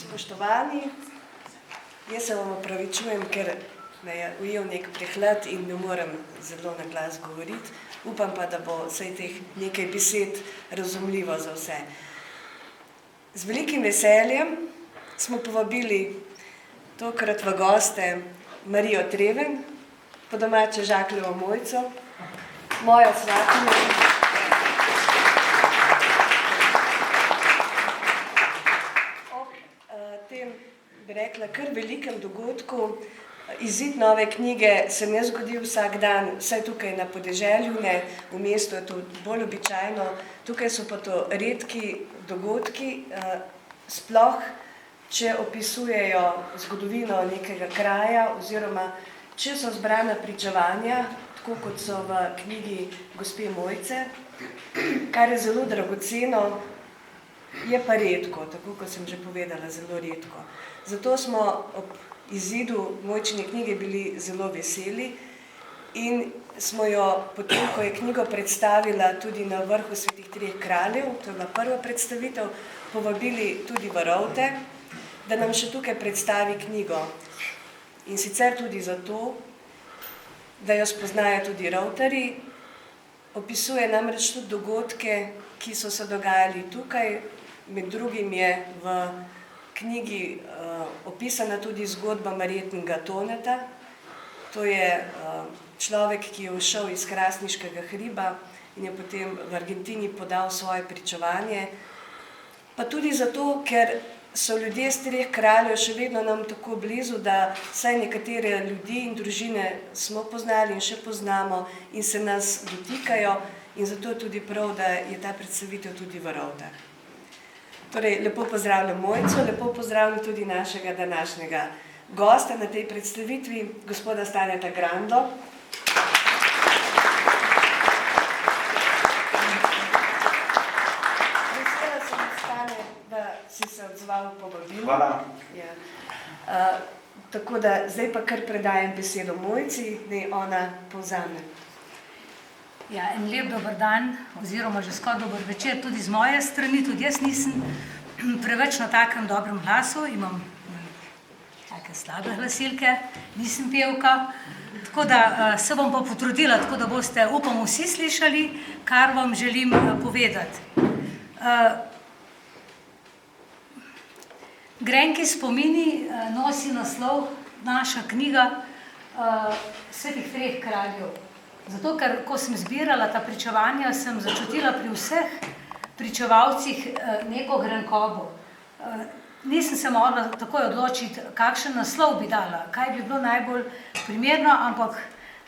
Spoštovani, jaz se vam opravičujem, ker me je ujel nek prehlad in ne morem zelo na glas govoriti. Upam pa, da bo vsaj teh nekaj besed razumljivo za vse. Z velikim veseljem smo povabili tokrat v goste Marijo Treven, po domače Žakljevo Mojco, mojo svakinjo. Bi rekla, kar velikem dogodku. Izid nove knjige se ne zgodi vsak dan, vsaj tukaj na podeželju, ne, v mestu je to bolj običajno. Tukaj so pa to redki dogodki, sploh, če opisujejo zgodovino nekega kraja oziroma če so zbrana pričevanja, tako kot so v knjigi gospe Mojce, kar je zelo dragoceno, je pa redko, tako kot sem že povedala, zelo redko. Zato smo ob izidu Mojčine knjige bili zelo veseli in smo jo, potem ko je knjigo predstavila tudi na vrhu Svetih treh kraljev, to je bila prva predstavitev, povabili tudi v Rovte, da nam še tukaj predstavi knjigo. In sicer tudi zato, da jo spoznajo tudi Rovtarji, opisuje namreč tudi dogodke, ki so se dogajali tukaj. Med drugim je v knjigi opisana tudi zgodba Marjetinega Toneta. To je človek, ki je ušel iz hrastniškega hriba in je potem v Argentini podal svoje pričevanje. Pa tudi zato, ker so ljudje z treh kraljev še vedno nam tako blizu, da vsaj nekatere ljudi in družine smo poznali in še poznamo in se nas dotikajo in zato je tudi prav, da je ta predstavitev tudi v Rovtah. Torej, lepo pozdravljam Mojco, lepo pozdravljam tudi našega današnjega gosta na tej predstavitvi, gospoda Staneta Grando. Vesela sem, Stane, da si se odzval povabilu. Hvala. Ja. Tako da zdaj pa kar predajem besedo Mojci, naj ona povzame. Ja, en lep dober dan, oziroma že skoraj dober večer tudi z moje strani. Tudi jaz nisem preveč na takem dobrem glasu, imam take slabe glasilke, nisem pevka. Tako da se bom pa potrudila, tako da boste, upam, vsi slišali, kar vam želim povedati. Grenki spomini nosi naslov naša knjiga Svetih treh kraljev. Zato, ker ko sem zbirala ta pričevanja, sem začutila pri vseh pričevalcih neko grenkobo. Nisem se mogla takoj odločiti, kakšen naslov bi dala, kaj bi bilo najbolj primerno, ampak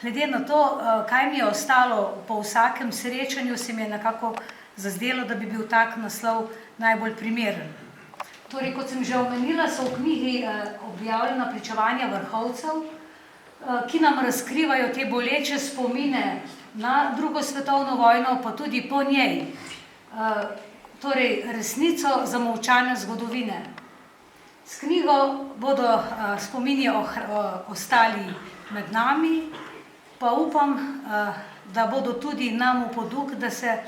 glede na to, kaj mi je ostalo po vsakem srečanju, se mi je nekako zazdelo, da bi bil tak naslov najbolj primeren. Torej, kot sem že omenila, so v knjigi objavljena pričevanja vrhovcev, ki nam razkrivajo te boleče spomine na drugo svetovno vojno, pa tudi po njej. Torej, resnico zamolčane zgodovine. S knjigo bodo spomini ostali med nami, pa upam, da bodo tudi nam v poduk, da se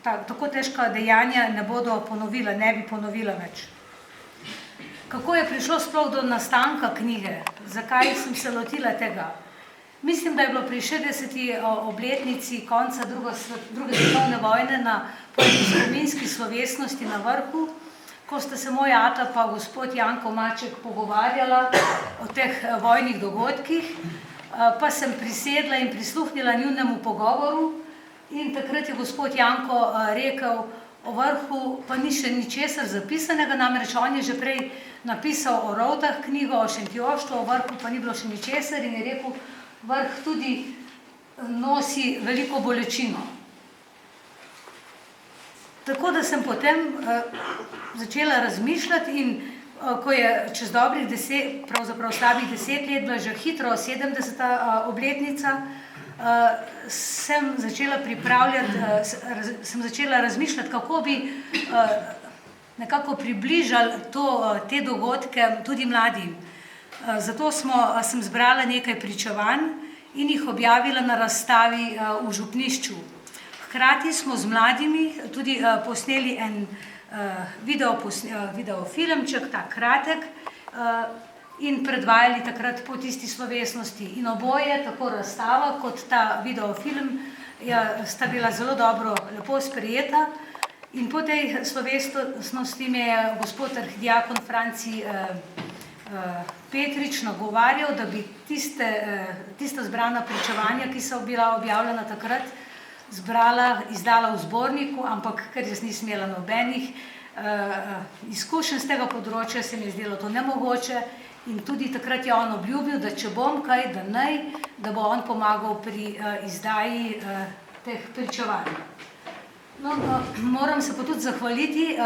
tako težka dejanja ne bodo ponovila, ne bi ponovila več. Kako je prišlo sploh do nastanka knjige? Zakaj sem se lotila tega? Mislim, da je bilo pri 60. obletnici konca druge svetovne vojne na spominski slovesnosti na vrhu, ko sta se moj ata pa gospod Janko Maček pogovarjala o teh vojnih dogodkih, pa sem prisedla in prisluhnila njunemu pogovoru in takrat je gospod Janko rekel, o vrhu pa ni še ničesar zapisanega, namreč on je že prej napisal o Rovtah knjigo, o Šentjoštvu, o vrhu pa ni bilo še ničesar in je rekel, vrh tudi nosi veliko bolečino. Tako da sem potem začela razmišljati in ko je čez dobrih 10, pravzaprav slabih 10 let, bila že hitro 70. obletnica, sem začela razmišljati, kako bi nekako približali te dogodke tudi mladim. Zato sem zbrala nekaj pričevanj in jih objavila na razstavi v župnišču. Hkrati smo z mladimi tudi posneli en videofilmček, ta kratek, in predvajali takrat po tisti slovesnosti. In oboje, tako razstava kot ta videofilm, sta bila zelo dobro, lepo sprejeta. In po tej slovesnosti me je gospod arhidiakon Franci Petrič nagovarjal, da bi tista zbrana pričevanja, ki so bila objavljena takrat, izdala v zborniku, ampak ker jaz nisem imela nobenih izkušenj z tega področja, se mi je zdelo to nemogoče in tudi takrat je on obljubil, da če bom kaj, da bo on pomagal pri izdaji teh pričevanj. No, moram se pa tudi zahvaliti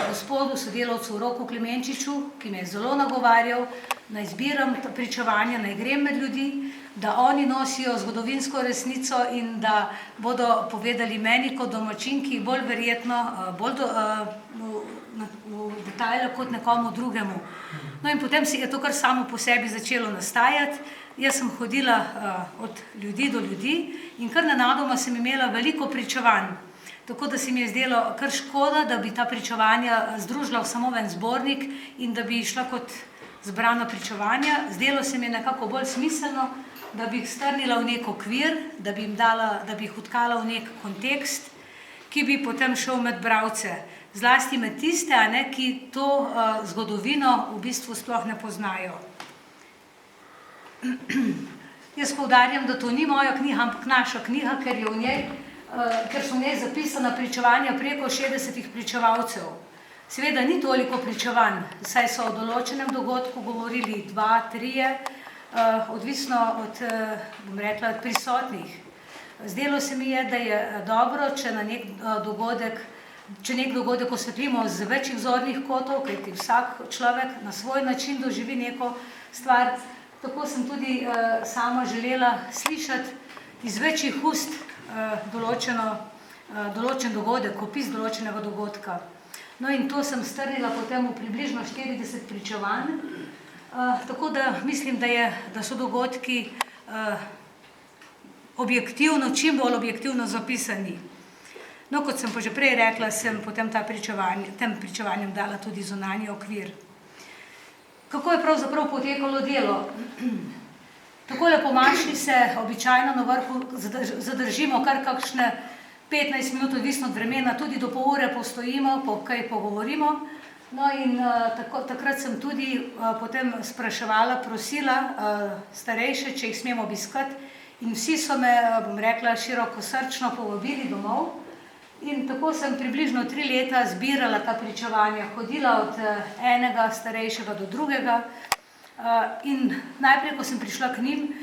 gospodu sodelavcu Roku Klemenčiču, ki me je zelo nagovarjal, naj zbiram pričevanja, naj grem med ljudi, da oni nosijo zgodovinsko resnico in da bodo povedali meni kot domačinki bolj verjetno, bolj v detajle kot nekomu drugemu. No in potem je to kar samo po sebi začelo nastajati. Jaz sem hodila od ljudi do ljudi in kar nenadoma sem imela veliko pričevanj. Tako da se mi je zdelo kar škoda, da bi ta pričevanja združila v samo en zbornik in da bi šla kot zbrana pričevanja. Zdelo se mi je nekako bolj smiselno, da bi jih strnila v nek okvir, da bi jih vtkala v nek kontekst, ki bi potem šel med bralce. Zlasti med tiste, ki to zgodovino v bistvu sploh ne poznajo. Jaz poudarjam, da to ni moja knjiga, ampak naša knjiga, ker so v njej zapisana pričevanja preko 60 pričevalcev. Seveda ni toliko pričevanj, saj so o določenem dogodku govorili 2, 3, odvisno od, bom rekla, prisotnih. Zdelo se mi je, da je dobro, če nek dogodek osvetlimo z večjih zornih kotov, kajti vsak človek na svoj način doživi neko stvar. Tako sem tudi sama želela slišati iz večjih ust določen dogodek, opis določenega dogodka. No in to sem strnila potem v približno 40 pričevanj, tako da mislim, da so dogodki čim bolj objektivno zapisani. No, kot sem pa že prej rekla, sem potem tem pričevanjem dala tudi zunanji okvir. Kako je pravzaprav potekalo delo? Takole po maši se običajno na vrhu zadržimo kar kakšne 15 minut, odvisno od vremena, tudi do pol ure postojimo, kaj pogovorimo. No in takrat sem tudi potem spraševala, prosila starejše, če jih smem obiskati in vsi so me, bom rekla, širokosrčno povabili domov. In tako sem približno 3 leta zbirala ta pričevanja, hodila od enega starejšega do drugega. In najprej, ko sem prišla k njim,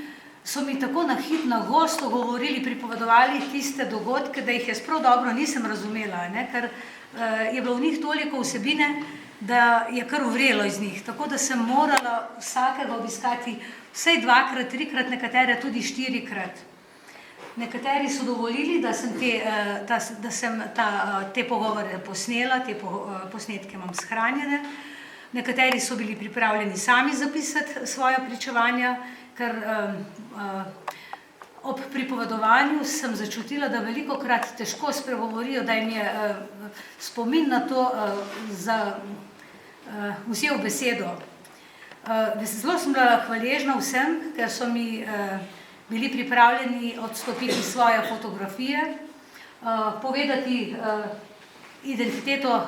so mi tako na hit, na gosto govorili, pripovedovali tiste dogodke, da jih jaz prav dobro nisem razumela, ker je bilo v njih toliko vsebine, da je kar vrelo iz njih. Tako da sem morala vsakega obiskati vsaj 2-krat, 3-krat, nekatere tudi 4-krat. Nekateri so dovolili, da sem te pogovore posnela, te posnetke imam shranjene. Nekateri so bili pripravljeni sami zapisati svoja pričevanja, ker ob pripovedovanju sem začutila, da velikokrat težko spregovorijo, da jim je spomin na to vzel besedo. Zelo sem bila hvaležna vsem, ker so mi bili pripravljeni odstopiti svoje fotografije, povedati identiteto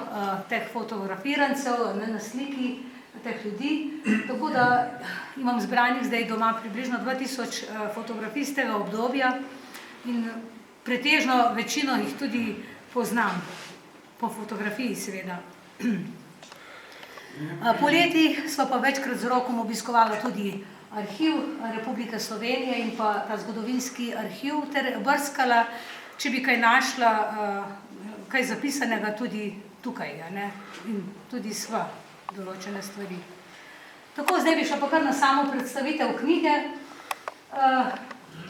teh fotografirancev, na sliki teh ljudi, tako da imam zbranih zdaj doma približno 2000 fotografij z tega obdobja in pretežno večino jih tudi poznam, po fotografiji seveda. Poleti sva pa večkrat z Rokom obiskovala tudi arhiv Republike Slovenije in pa ta zgodovinski arhiv ter brskala, če bi kaj našla, kaj zapisanega tudi tukaj, in tudi sva določene stvari. Tako, zdaj bi šla pa kar na samo predstavitev knjige.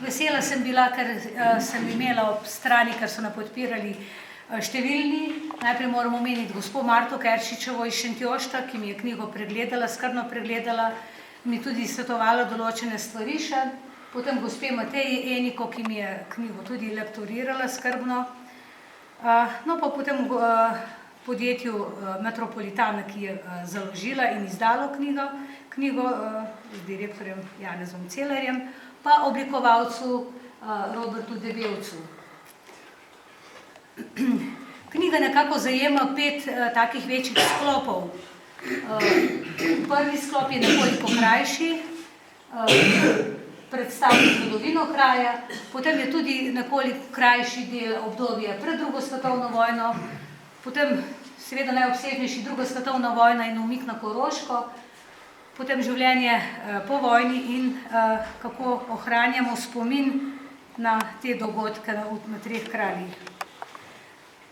Vesela sem bila, ker sem imela ob strani, ker so me podpirali številni. Najprej moram omeniti gospod Marto Keršičevo iz Šentjošta, ki mi je knjigo pregledala, skrbno pregledala, mi tudi svetovala določene stvari še. Potem gospe Mateji Eniko, ki mi je knjigo tudi lektorirala skrbno. No pa potem podjetju Metropolitana, ki je založila in izdalo knjigo z direktorjem Janezom Celerjem, pa oblikovalcu Robertu Debevcu. Knjiga nekako zajema 5 takih večjih sklopov. Prvi sklop je nekoliko krajši, predstavlja zgodovino kraja, potem je tudi nekoliko krajši del obdobja pred drugo svetovno vojno, potem seveda najobsežnejši druga svetovna vojna in umik na Koroško, potem življenje po vojni in kako ohranjamo spomin na te dogodke na 3 kraljih.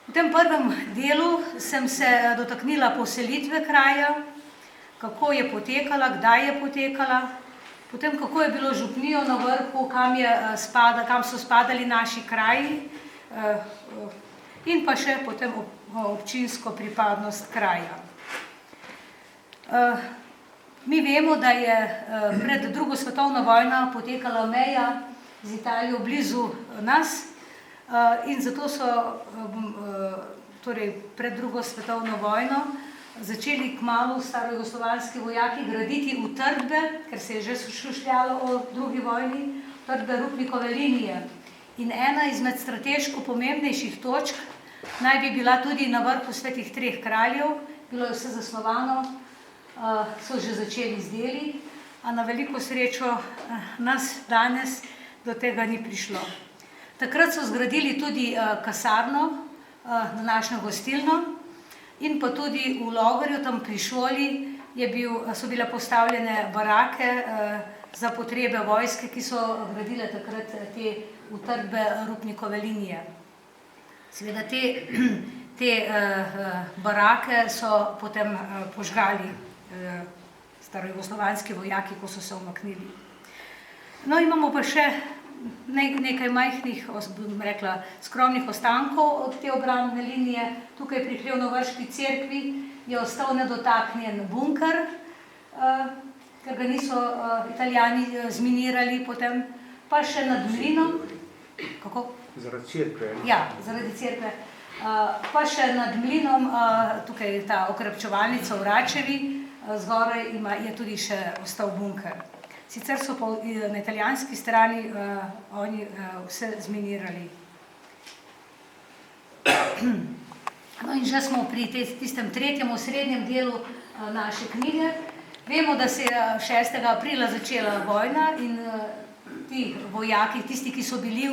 V tem prvem delu sem se dotaknila poselitve kraja, kako je potekala, kdaj je potekala, potem kako je bilo župnijo na vrhu, kam so spadali naši kraji in pa še potem občinsko pripadnost kraja. Mi vemo, da je pred drugo svetovno vojno potekala meja z Italijo blizu nas in zato so pred drugo svetovno vojno začeli kmalu starojugoslovanski vojaki graditi utrdbe, ker se je že šušljalo o drugi vojni, utrdbe Rupnikove linije. In ena izmed strateško pomembnejših točk naj bi bila tudi na vrhu Svetih 3 kraljev, bilo je vse zasnovano, so že začeli z deli, a na veliko srečo nas danes do tega ni prišlo. Takrat so zgradili tudi kasarno, današnjo gostilno, in pa tudi v Logarju, tam pri šoli, so bile postavljene barake za potrebe vojske, ki so gradile takrat te utrdbe Rupnikove linije. Seveda te barake so potem požgali starojugoslovanski vojaki, ko so se umaknili. No, imamo pa še nekaj majhnih, bom rekla, skromnih ostankov od te obrambne linije. Tukaj pri Klevnovrški cerkvi je ostal nedotaknjen bunker, ker ga niso Italijani zminirali potem, pa še nad mlinom. Kako? Zaradi cerkve. Ja, zaradi cerkve. Pa še nad mlinom, tukaj je ta okrepčevalnica v Račevi, zgoraj je tudi še ostal bunker. Sicer so pa na italijanski strani oni vse zminirali. No in že smo pri tistem tretjem osrednjem delu naše knjige. Vemo, da se je 6. aprila začela vojna in ti vojaki, tisti, ki so bili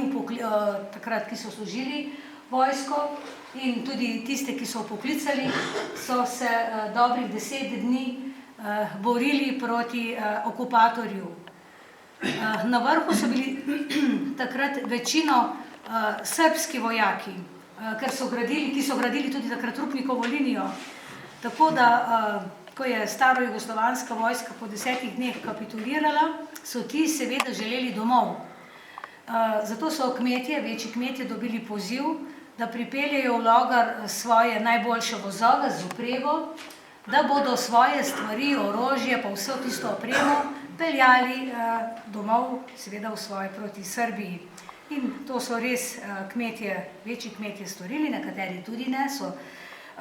takrat, ki so služili vojsko in tudi tiste, ki so poklicali, so se dobrih 10 dni borili proti okupatorju. Na vrhu so bili takrat večino srbski vojaki, ki so gradili tudi takrat Rupnikovo linijo. Tako da, ko je starojugoslovanska vojska po 10 dneh kapitulirala, so ti seveda želeli domov. Zato so večji kmetje dobili poziv, da pripeljejo v Logar svoje najboljše vozove z opremo, da bodo svoje stvari, orožje pa vso tisto opremo peljali domov, seveda v svoje proti Srbiji. In to so res večji kmetje storili, nekateri tudi ne so.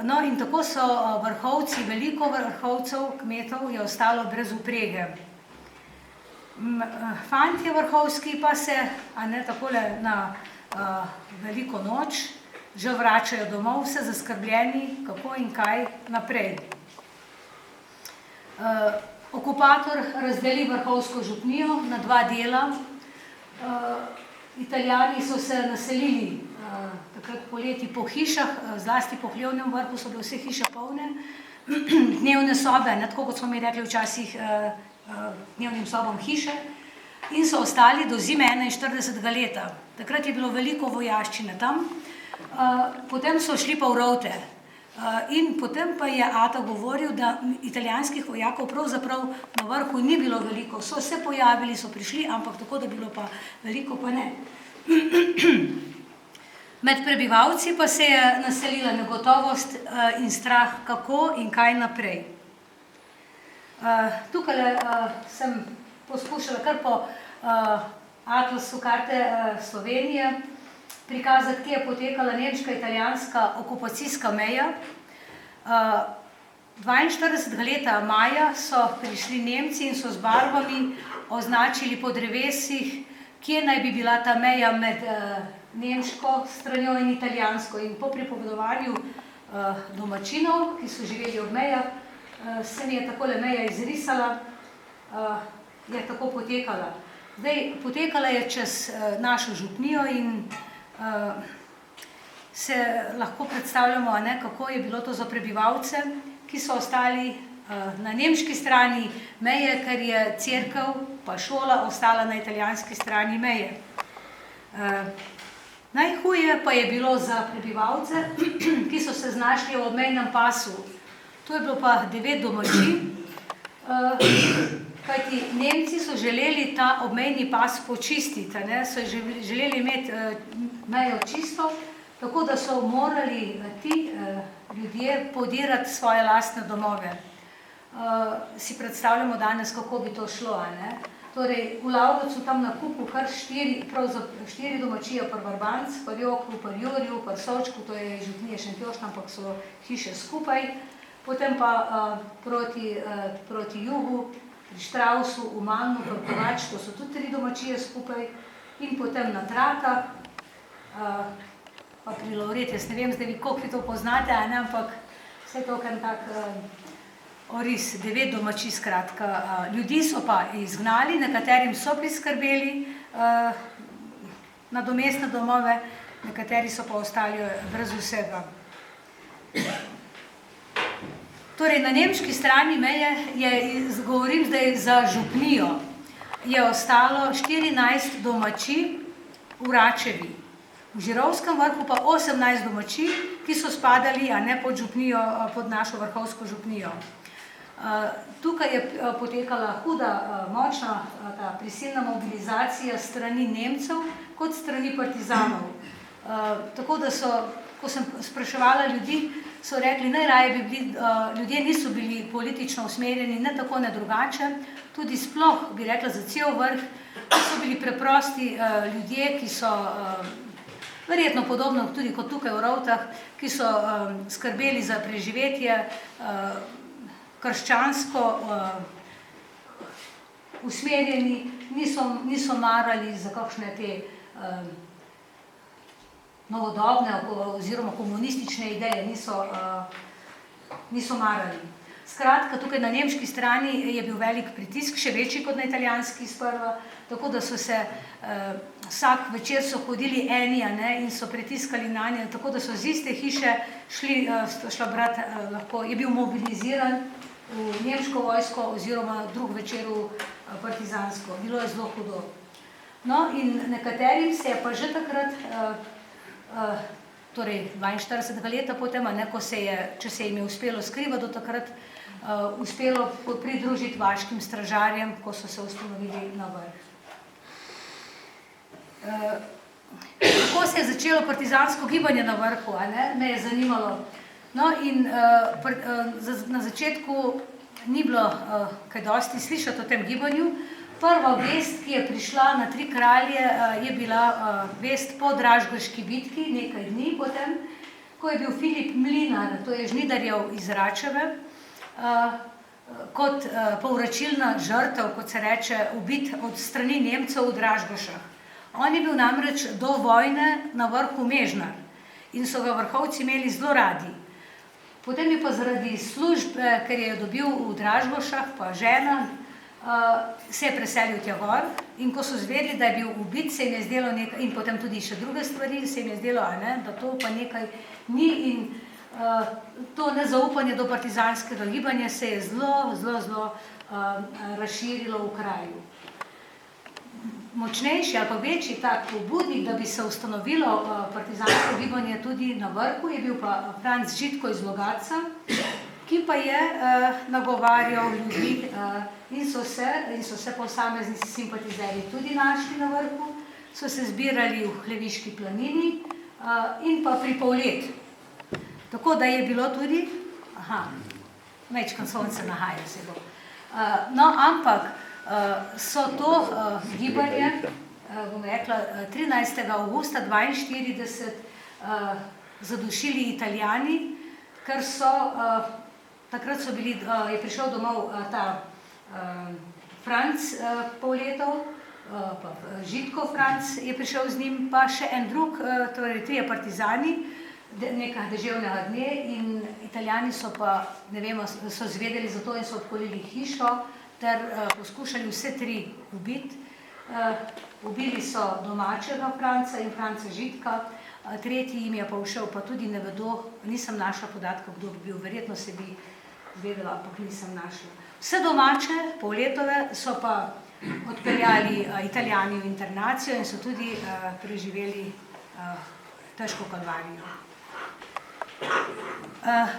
No in tako so vrhovci, veliko vrhovcev kmetov je ostalo brez uprege. Fantje vrhovski pa se, takole na veliko noč, že vračajo domov, vse zaskrbljeni, kako in kaj naprej. Okupator razdeli vrhovsko župnijo na 2 dela. Italijani so se naselili takrat poleti po hišah, zlasti po Hlevnem vrhu so bile vse hiše polne, dnevne sobe, tako kot smo mi rekli včasih dnevnim sobom hiše, in so ostali do zime 41. leta. Takrat je bilo veliko vojaščine tam, potem so šli pa v Rovte. In potem pa je Ata govoril, da italijanskih vojakov pravzaprav na vrhu ni bilo veliko. So se pojavili, so prišli, ampak tako, da bilo pa veliko, pa ne. Med prebivalci pa se je naselila negotovost in strah, kako in kaj naprej. Tukaj sem poskušala kar po atlasu karte Slovenije prikazati, kje je potekala nemška-italijanska okupacijska meja. 42. leta maja so prišli Nemci in so z barvami označili po drevesih, kje naj bi bila ta meja med nemško stranjo in italijansko. In po pripovedovanju domačinov, ki so živeli ob mejah, se mi je takole meja izrisala, je tako potekala. Zdaj, potekala je čez našo župnijo in se lahko predstavljamo, kako je bilo to za prebivalce, ki so ostali na nemški strani meje, ker je cerkev pa šola ostala na italijanski strani meje. Najhuje pa je bilo za prebivalce, ki so se znašli v obmejnem pasu. To je bilo pa 9 domačij, kajti Nemci so želeli ta obmejni pas počistiti, so želeli imeti mejo čisto, tako da so morali ti ljudje podirati svoje lastne domove. Si predstavljamo danes, kako bi to šlo, Torej, v Lavrovcu tam na kupu kar 4 domačije, par Barbanc, par Joklu, par Jurju, par Sočku, to je župnije Šentjošt, ampak so hiše skupaj. Potem pa proti jugu, pri Štravsu, v Malnu, pri Kovač, to so tudi 3 domačije skupaj. In potem na Tratah, pa pri Lovret, jaz ne vem, zdaj vi koliko vi to poznate, ampak vse to kar tak oris, 9 domačij skratka. Ljudi so pa izgnali, nekaterim so priskrbeli nadomestne domove, nekateri so pa ostali brez vsega. Torej, na nemški strani meje, govorim zdaj za župnijo, je ostalo 14 domačij v Račevi. V Žirovskem vrhu pa 18 domačij, ki so spadali pod župnijo, pod našo vrhovsko župnijo. Tukaj je potekala huda, močna prisilna mobilizacija strani Nemcev kot strani partizanov. Tako da so, ko sem spraševala ljudi, so rekli, najraje bi bili, ljudje niso bili politično usmerjeni, ne tako, ne drugače, tudi sploh, bi rekla, za cel vrh, so bili preprosti ljudje, ki so, verjetno podobno tudi kot tukaj v Rovtah, ki so skrbeli za preživetje, krščansko usmerjeni, niso marali za kakšne te novodobne oziroma komunistične ideje, niso marali. Skratka, tukaj na nemški strani je bil velik pritisk, še večji kot na italijanski sprva, tako da so se vsak večer so hodili eni in so pritiskali na nje, tako da so z iste hiše šla brat, lahko je bil mobiliziran v nemško vojsko oziroma drug večer v partizansko. Bilo je zelo hudo. No in nekaterim se je pa že takrat, torej 42. leta potem, ko se je, če se jim je uspelo skrivati do takrat, uspelo pridružiti vaškim stražarjem, ko so se ustanovili na vrh. Kako se je začelo partizansko gibanje na vrhu, me je zanimalo. No in na začetku ni bilo kaj dosti slišati o tem gibanju. Prva vest, ki je prišla na Tri kralje, je bila vest po Dražgoški bitki, nekaj dni potem, ko je bil Filip Mlinar, to je žnidarjev iz Račeve, kot povračilna žrtev, kot se reče, ubit od strani Nemcev v Dražgošah. On je bil namreč do vojne na vrhu Mežnar in so ga vrhovci imeli zelo radi. Potem je pa zaradi službe, ker je dobil v Dražgošah, pa žena, se je preselil tja gor in ko so zvedeli, da je bil ubit, se jim je zdelo nekaj, in potem tudi še druge stvari, se jim je zdelo, da to pa nekaj ni in to nezaupanje do partizanskega gibanja se je zelo razširilo v kraju. Močnejši ali pa večji tak pobudnik, da bi se ustanovilo partizansko gibanje tudi na vrhu, je bil pa Franc Žitko iz Logatca, ki pa je nagovarjal ljudi in so se posamezni simpatizerji tudi našli na vrhu, so se zbirali v Hleviški planini in pa pri Povlet. Tako da je bilo tudi, večkrat sonce nahaja se bo. No, ampak so to gibanje, bom rekla, 13. avgusta 1942 zadušili Italijani, ker so, takrat so bili, je prišel domov ta Franc Pavletov, pa Žitko Franc je prišel z njim, pa še en drug, torej 3 partizani, nekaj deževnega dne in Italijani so pa, ne vemo, so zvedeli za to in so obkolili hišo ter poskušali vse 3 ubiti. Ubili so domačega Franca in Franca Žitka, tretji jim je pa všel, pa tudi ne vedo, nisem našla podatka, kdo bi bil, verjetno se bi zvedela, ampak nisem našla. Vse domače, Pavletove, so pa odpeljali Italijani v internacijo in so tudi preživeli težko kalvarijo.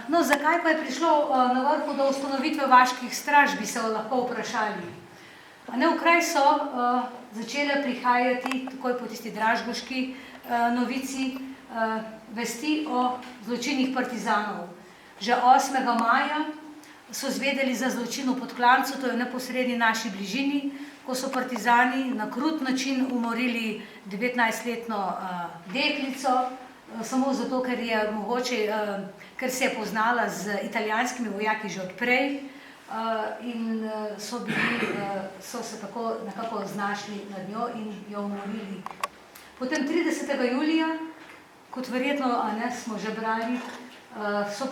No, zakaj pa je prišlo na vrhu do ustanovitve vaških straž, bi se lahko vprašali. V kraj so začele prihajati, takoj po tisti dražgoški novici, vesti o zločinih partizanov. Že 8. maja so zvedeli za zločin v Podklancu, to je v neposredni naši bližini, ko so partizani na krut način umorili 19-letno deklico, samo zato, ker je mogoče, ker se je poznala z italijanskimi vojaki že odprej in so se tako nekako znašli nad njo in jo umorili. Potem 30. julija, kot verjetno smo že brali, so